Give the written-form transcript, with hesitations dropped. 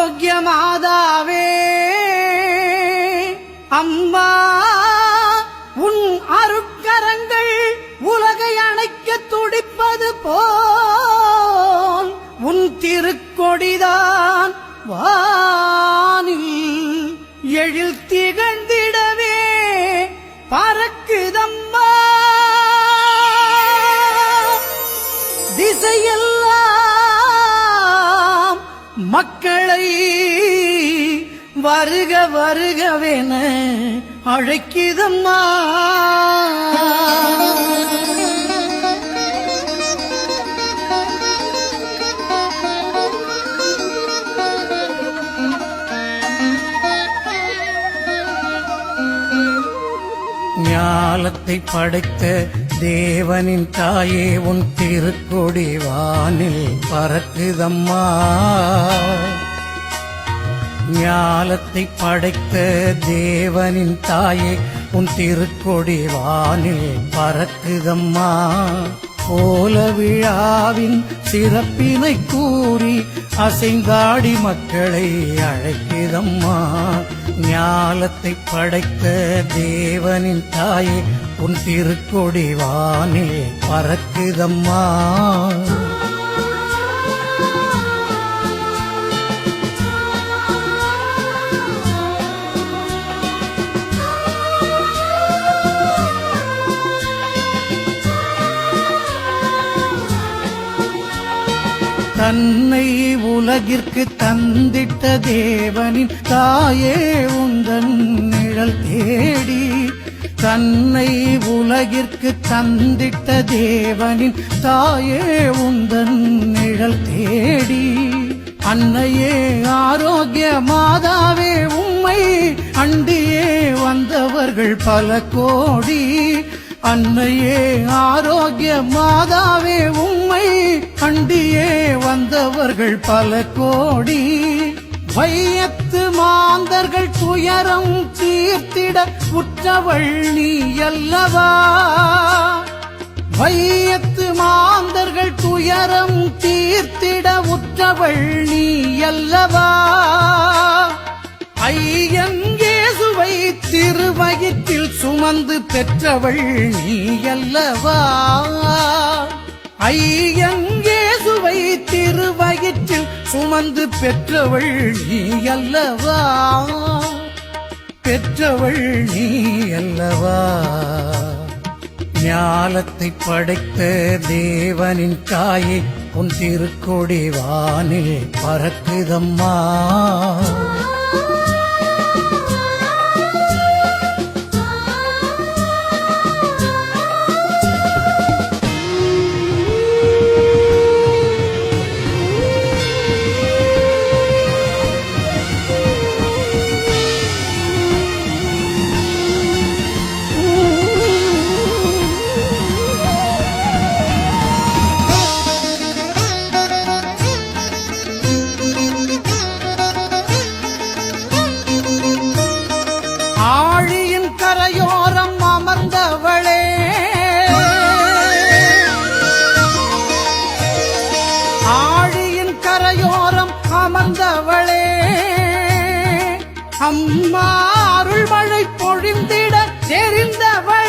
ஆரோக்கிய மாதாவே அம்மா, உன் அருட்கரங்கள் உலகை அணைக்க துடிப்பது போல் உன் திருக்கொடிதான் வானில் எழில் திகழ்ந்திடவே பறக்குதம்மா. திசையெல்லாம் மக்களை வருக வருகவென அழைக்குதம்மா. ஞாலத்தை படைத்த தேவனின் தாயே, உன் திருக்கொடி வானில் பறக்குதம்மா. ஞாலத்தை படைத்த தேவனின் தாயே, உன் திருக்கொடி வானில் பறக்குதம்மா. கோல விழாவின் சிறப்பினை கூறி அசைந்தாடி மக்களை அழைக்குதம்மா. ஞாலத்தை படைத்த தேவனின் தாயே, உன் திருக்கொடி வானில் பறக்குதம்மா. தன்னை உலகிற்கு தந்திட்ட தேவனின் தாயே, உந்தன் நிழல் தேடி. தன்னை உலகிற்கு தந்திட்ட தேவனின் தாயே, உந்தன் நிழல் தேடி. அன்னையே ஆரோக்கிய மாதாவே, உம்மை அண்டியே வந்தவர்கள் பல கோடி. அன்னையே ஆரோக்கிய மாதாவே, உம்மை அண்டியே வந்தவர்கள் பல கோடி. வையத்து மாந்தர்கள் துயரம் தீர்த்திட உற்றவள் நீ அல்லவா. வையத்து மாந்தர்கள் துயரம் தீர்த்திட உற்றவள் நீ அல்லவா. ஐயங்கேசுவை திருவயிற்றில் சுமந்து பெற்றவள் நீ அல்லவா. ஐயங்கேசுவை திருவயிற்றில் சுமந்து பெற்றவள் நீ அல்லவா. பெற்றவள் நீ அல்லவா. ஞாலத்தை படைத்த தேவனின் தாயே, உன் திருக்கொடி வானில் பறக்குதம்மா. ஆழியின் கரையோரம் அமர்ந்தவளே, ஆழியின் கரையோரம் அமர்ந்தவளே, அம்மா அருள்மழை பொழிந்திட தெரிந்தவள்.